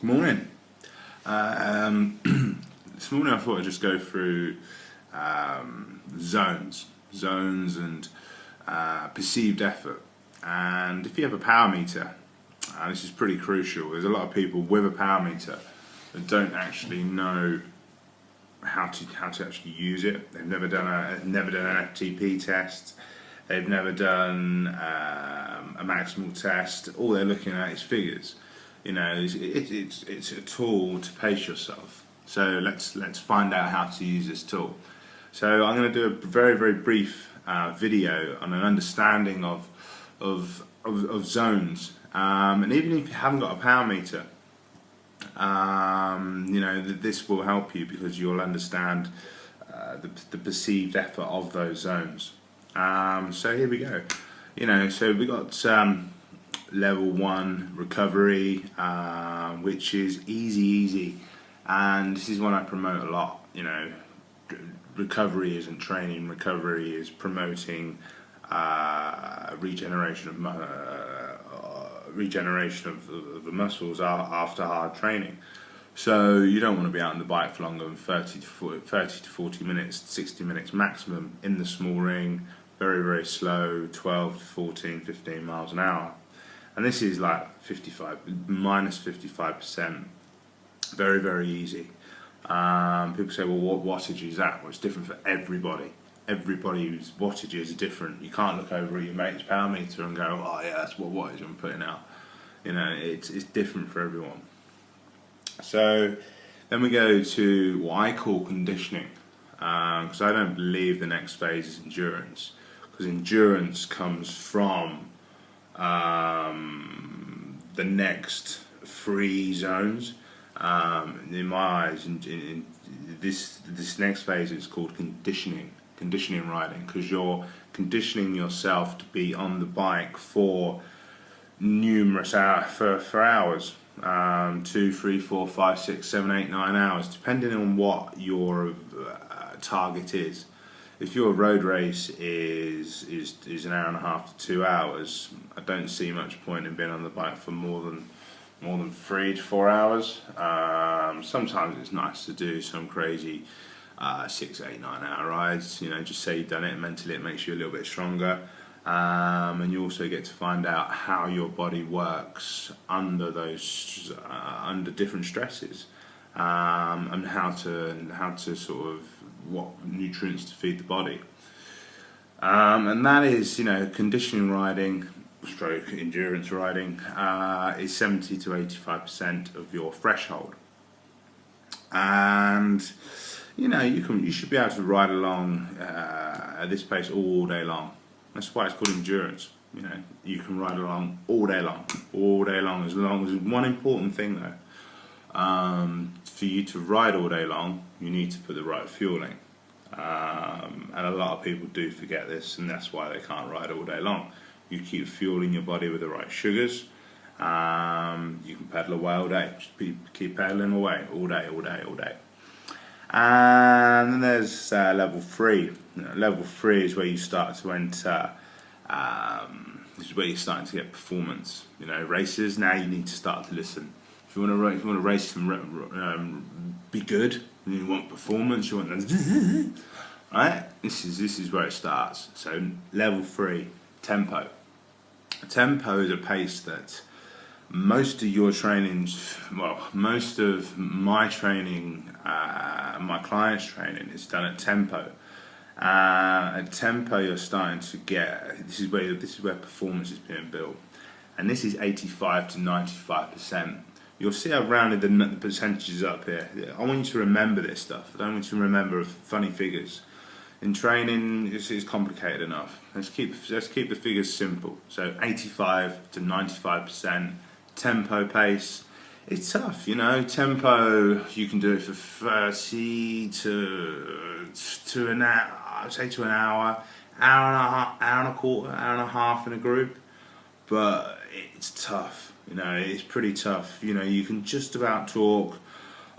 Good morning. This morning I thought I'd just go through zones and perceived effort. And if you have a power meter, this is pretty crucial. There's a lot of people with a power meter that don't actually know how to actually use it. They've never done an FTP test. They've never done a maximal test. All they're looking at is figures. You know, it's a tool to pace yourself. So let's find out how to use this tool. So I'm going to do a very brief video on an understanding of zones. And even if you haven't got a power meter, you know, this will help you because you'll understand the perceived effort of those zones. So here we go. You know, so we got level 1 recovery, which is easy, and this is one I promote a lot. You know, recovery isn't training. Recovery is promoting regeneration of the muscles after hard training. So you don't want to be out on the bike for longer than 30 to 40 minutes, 60 minutes maximum in the small ring. Very slow, 12 to 14, 15 miles an hour. And this is like minus 55%. Very easy. People say, well, what wattage is that? Well, it's different for everybody. Everybody's wattages are different. You can't look over at your mate's power meter and go, oh yeah, that's what wattage I'm putting out. You know, it's different for everyone. So then we go to what I call conditioning, because I don't believe the next phase is endurance, because endurance comes from the next 3 zones. In my eyes, in this next phase is called conditioning riding, because you're conditioning yourself to be on the bike for numerous hours, for hours, 2, 3, 4, 5, 6, 7, 8, 9 hours, depending on what your target is. If your road race is an hour and a half to 2 hours, I don't see much point in being on the bike for more than 3 to 4 hours. Sometimes it's nice to do some crazy 6, 8, 9 hour rides. You know, just say you've done it, and mentally it makes you a little bit stronger. And you also get to find out how your body works under those under different stresses, and how to sort of what nutrients to feed the body. And that is, you know, conditioning riding, stroke endurance riding, is 70 to 85% of your threshold. And you know, you should be able to ride along at this pace all day long. That's why it's called endurance. You know, you can ride along all day long. As long as one important thing though, for you to ride all day long, you need to put the right fueling. And a lot of people do forget this, and that's why they can't ride all day long. You keep fueling your body with the right sugars. You can pedal away all day. Just keep pedaling away all day. And then there's level 3. Level 3 is where you start to enter. This is where you're starting to get performance. You know, races. Now you need to start to listen. If you want to race and be good, and you want performance, you want the right. This is where it starts. So level 3, tempo. Tempo is a pace that most of your trainings, well, most of my training, my clients' training is done at tempo. At tempo, you're starting to get. This is where performance is being built, and this is 85 to 95%. You'll see I've rounded the percentages up here. I want you to remember this stuff. I don't want you to remember funny figures. In training, it's complicated enough. Let's keep the figures simple. So 85 to 95% tempo pace. It's tough, you know. Tempo, you can do it for 30 to an hour. I'd say to an hour and a quarter, hour and a half in a group. But it's tough, you know. It's pretty tough. You know, you can just about talk,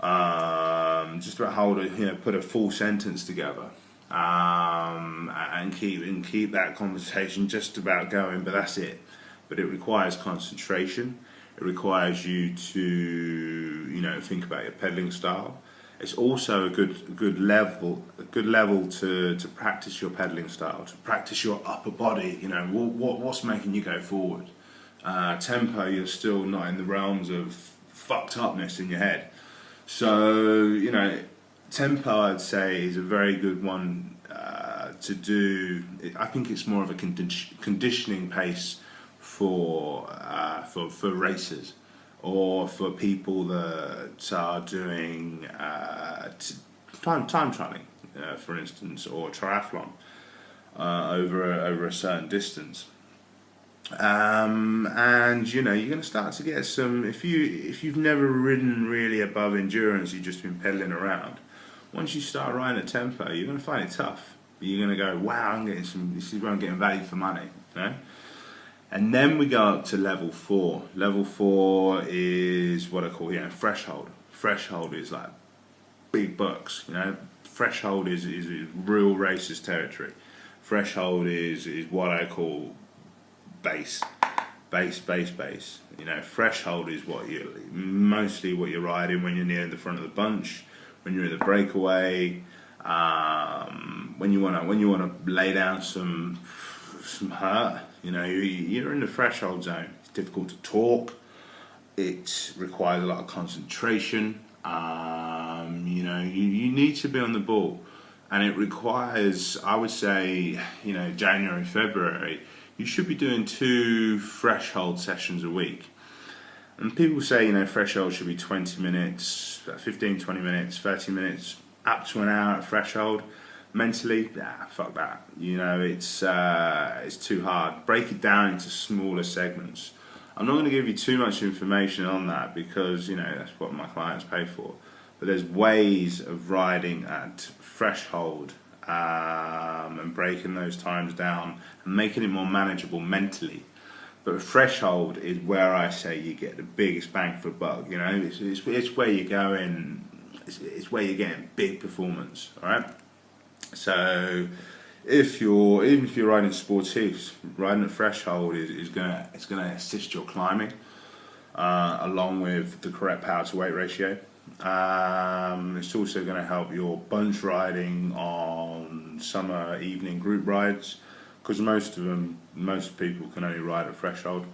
just about hold it, you know, put a full sentence together, and keep that conversation just about going. But that's it. But it requires concentration. It requires you to think about your pedaling style. It's also a good level to practice your pedaling style, to practice your upper body. What's making you go forward. Tempo, you're still not in the realms of fucked upness in your head. So tempo, I'd say, is a very good one to do. I think it's more of a conditioning pace for racers, or for people that are doing time trialing, for instance, or triathlon over a certain distance. And you're going to start to get some. If you've never ridden really above endurance, you've just been pedaling around. Once you start riding at tempo, you're going to find it tough. You're going to go, wow, I'm getting some. This is where I'm getting value for money. And then we go up to level 4. Level 4 is what I call threshold. Threshold is like big bucks. Threshold is real racers territory. Threshold is what I call base. Threshold is mostly what you're riding when you're near the front of the bunch, when you're in the breakaway, when you wanna lay down some hurt. You're in the threshold zone. It's difficult to talk. It requires a lot of concentration. You need to be on the ball, and it requires, I would say, January, February. You should be doing 2 threshold sessions a week. And people say, threshold should be 20 minutes, 15, 20 minutes, 30 minutes, up to an hour at threshold. Mentally, fuck that. It's too hard. Break it down into smaller segments. I'm not going to give you too much information on that because, that's what my clients pay for. But there's ways of riding at threshold and breaking those times down and making it more manageable mentally. But threshold is where I say you get the biggest bang for buck. It's where you're going. It's where you're getting big performance. All right. So even if you're riding sportifs, riding at threshold is gonna assist your climbing, along with the correct power to weight ratio. It's also going to help your bunch riding on summer evening group rides, because most people can only ride at threshold.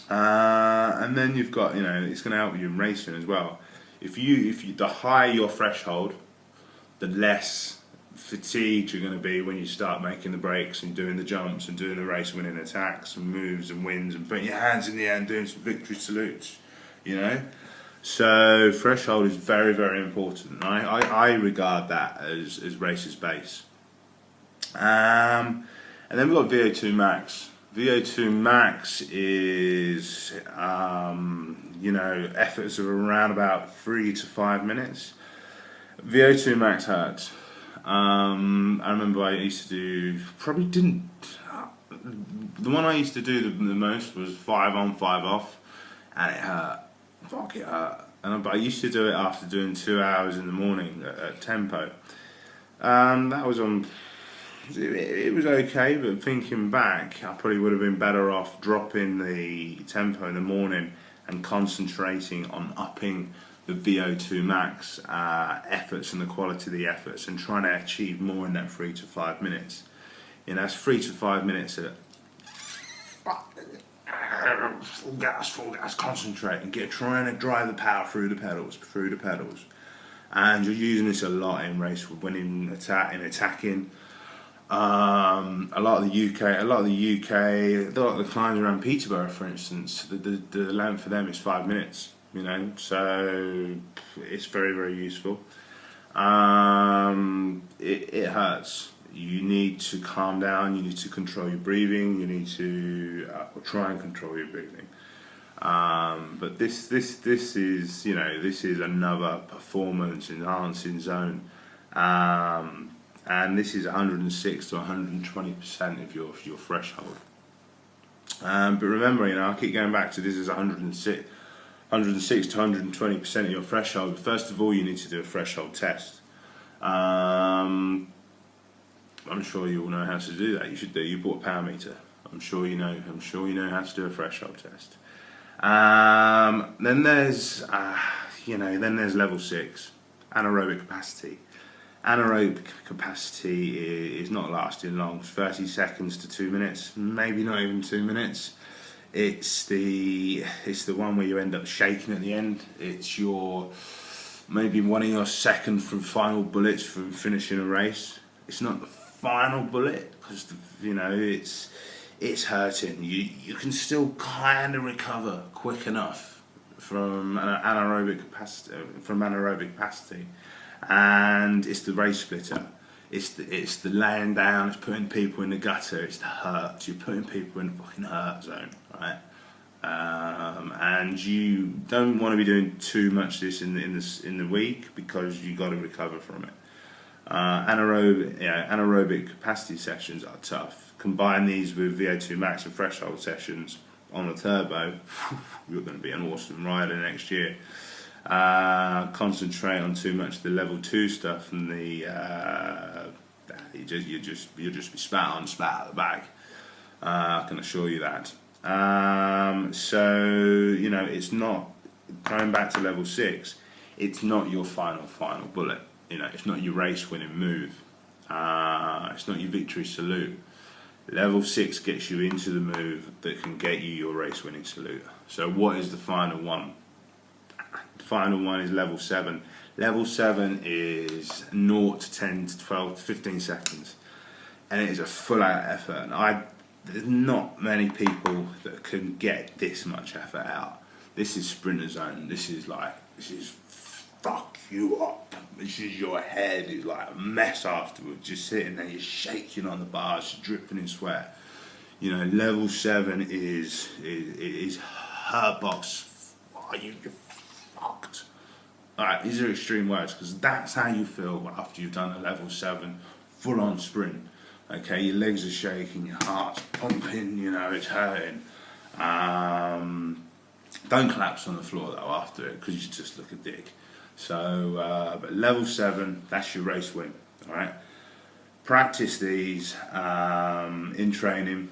And then you've got, it's going to help you in racing as well. If you the higher your threshold, the less fatigued you're going to be when you start making the breaks and doing the jumps and doing the race winning attacks and moves and wins and putting your hands in the air and doing some victory salutes. So threshold is very, very important. I regard that as racers' base. And then we've got VO2 max. VO2 max is efforts of around about 3 to 5 minutes. VO2 max hurts. I remember I used to do, the one I used to do the most was 5 on, 5 off, and it hurt. Fuck, it hurt. But I used to do it after doing 2 hours in the morning at tempo. That was on. It was okay, but thinking back, I probably would have been better off dropping the tempo in the morning and concentrating on upping the VO2 max efforts and the quality of the efforts, and trying to achieve more in that 3 to 5 minutes. That's 3 to 5 minutes at full gas, concentrate and trying to drive the power through the pedals. And you're using this a lot in race when in attacking. A lot of the climbs around Peterborough, for instance, the length for them is 5 minutes. So it's very, very useful. It hurts. You need to calm down. You need to control your breathing. You need to try and control your breathing. But this is another performance enhancing zone, and this is 106 to 120% of your threshold. But remember, I keep going back to this is 106 to 120% of your threshold. First of all, you need to do a threshold test. I'm sure you all know how to do that. You bought a power meter. I'm sure you know how to do a threshold test. Then there's then there's level 6, anaerobic capacity. Anaerobic capacity is not lasting long, 30 seconds to 2 minutes, maybe not even 2 minutes. It's the one where you end up shaking at the end. It's maybe one of your second from final bullets from finishing a race. It's not the final bullet because it's hurting. You can still kind of recover quick enough from anaerobic capacity, and it's the race splitter. It's the laying down. It's putting people in the gutter. It's the hurt. You're putting people in the fucking hurt zone, right? And you don't want to be doing too much of this in the week because you got to recover from it. Anaerobic capacity sessions are tough. Combine these with VO2 max and threshold sessions on the turbo, you're going to be an awesome rider next year. Concentrate on too much of the level 2 stuff, and you'll just be spat out of the bag. I can assure you that. It's not, going back to level 6, it's not your final bullet. It's not your race winning move. It's not your victory salute. Level 6 gets you into the move that can get you your race winning salute. So what is the final one? The final one is level 7. Level 7 is 0 to 10 to 12 to 15 seconds. And it is a full out effort. And there's not many people that can get this much effort out. This is sprinter zone. This is fuck you up. This is your head is like a mess afterwards. Just sitting there, you're shaking on the bars, dripping in sweat. Level 7 is her box. You're fucked. Alright, these are extreme words because that's how you feel after you've done a level 7 full on sprint. Okay, your legs are shaking, your heart's pumping, it's hurting. Don't collapse on the floor though after it because you just look a dick. So, but level 7, that's your race win. Alright, practice these in training.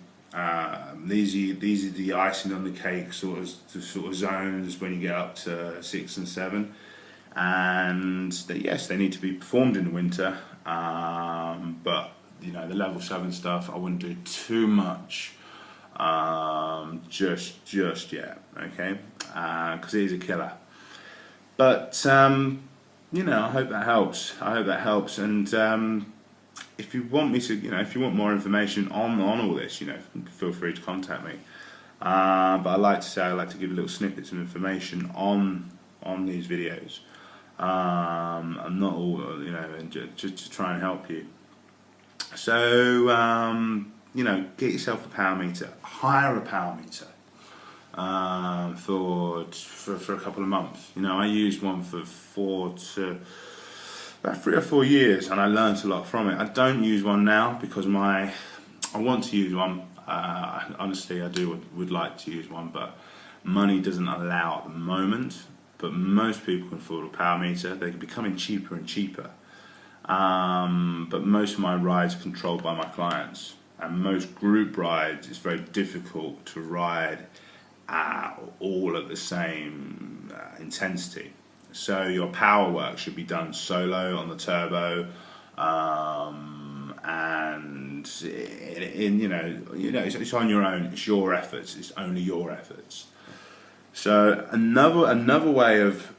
These are the icing on the cake sort of zones when you get up to 6 and 7. And yes, they need to be performed in the winter. But the level 7 stuff, I wouldn't do too much just yet, okay? Because it is a killer. But I hope that helps. And if you want me to, if you want more information on all this, feel free to contact me. But I like to give little snippets of information on these videos. I'm not all, just to try and help you. So, get yourself a power meter. Hire a power meter for a couple of months. I used one for about 3 or 4 years, and I learnt a lot from it. I don't use one now because I want to use one. Honestly, I would like to use one, but money doesn't allow at the moment. But most people can afford a power meter. They're becoming cheaper and cheaper. But most of my rides are controlled by my clients, and most group rides it's very difficult to ride all at the same intensity. So your power work should be done solo on the turbo, and it's on your own. It's your efforts. It's only your efforts. So another way of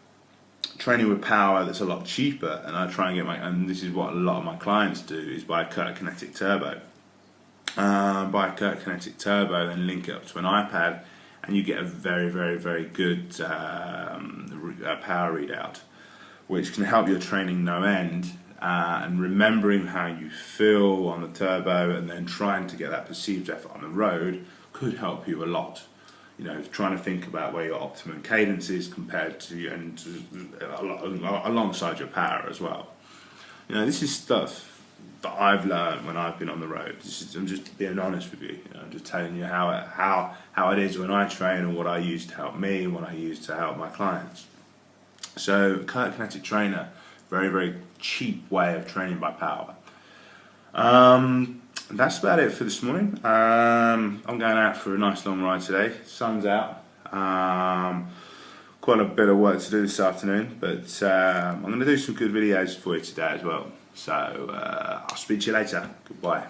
training with power that's a lot cheaper, and I try and and this is what a lot of my clients do, is buy a Kurt Kinetic Turbo. Buy a Kurt Kinetic Turbo, then link it up to an iPad, and you get a very, very, very good power readout, which can help your training no end. And remembering how you feel on the turbo, and then trying to get that perceived effort on the road could help you a lot. Trying to think about where your optimum cadence is compared to, and alongside your power as well. This is stuff that I've learned when I've been on the road. I'm just being honest with you. I'm just telling you how it is when I train, and what I use to help me, and what I use to help my clients. So, Kurt Kinetic Trainer, very, very cheap way of training by power. That's about it for this morning. I'm going out for a nice long ride today. Sun's out. quite a bit of work to do this afternoon, but I'm going to do some good videos for you today as well. So I'll speak to you later. Goodbye.